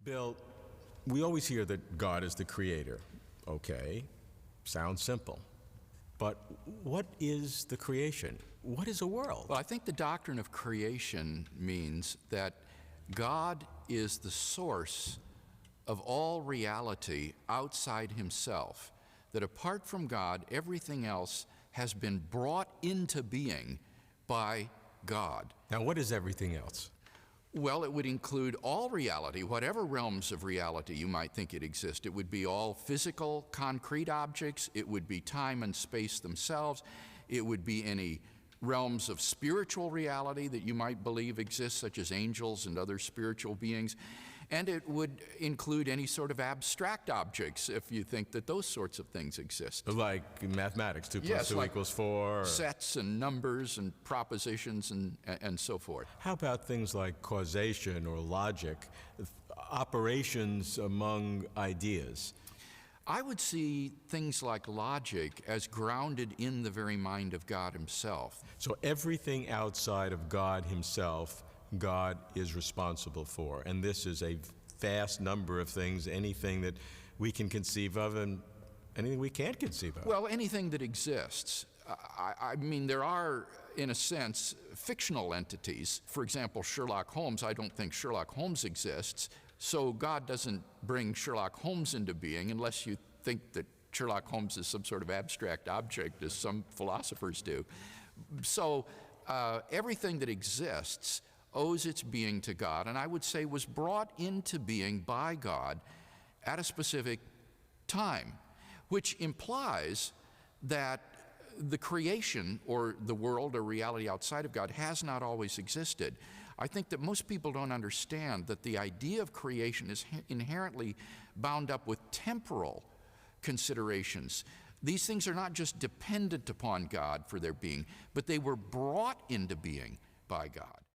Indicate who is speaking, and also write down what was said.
Speaker 1: Bill, we always hear that God is the creator. Okay, sounds simple. But what is the creation? What is a world?
Speaker 2: Well, I think the doctrine of creation means that God is the source of all reality outside himself, that apart from God, everything else has been brought into being by God.
Speaker 1: Now, what is everything else?
Speaker 2: Well, it would include all reality, whatever realms of reality you might think it exists. It would be all physical, concrete objects. It would be time and space themselves. It would be any realms of spiritual reality that you might believe exist, such as angels and other spiritual beings. And it would include any sort of abstract objects, if you think that those sorts of things exist.
Speaker 1: Like mathematics, 2 plus
Speaker 2: Yes,
Speaker 1: 2
Speaker 2: like
Speaker 1: equals 4.
Speaker 2: sets and numbers and propositions and so forth.
Speaker 1: How about things like causation or logic, operations among ideas?
Speaker 2: I would see things like logic as grounded in the very mind of God himself.
Speaker 1: So everything outside of God himself, God is responsible for. And this is a vast number of things, anything that we can conceive of and anything we can't conceive of.
Speaker 2: Well, anything that exists. I mean, there are, in a sense, fictional entities. For example, Sherlock Holmes. I don't think Sherlock Holmes exists. So God doesn't bring Sherlock Holmes into being unless you think that Sherlock Holmes is some sort of abstract object, as some philosophers do. So everything that exists owes its being to God, and I would say was brought into being by God at a specific time, which implies that the creation or the world or reality outside of God has not always existed. I think that most people don't understand that the idea of creation is inherently bound up with temporal considerations. These things are not just dependent upon God for their being, but they were brought into being by God.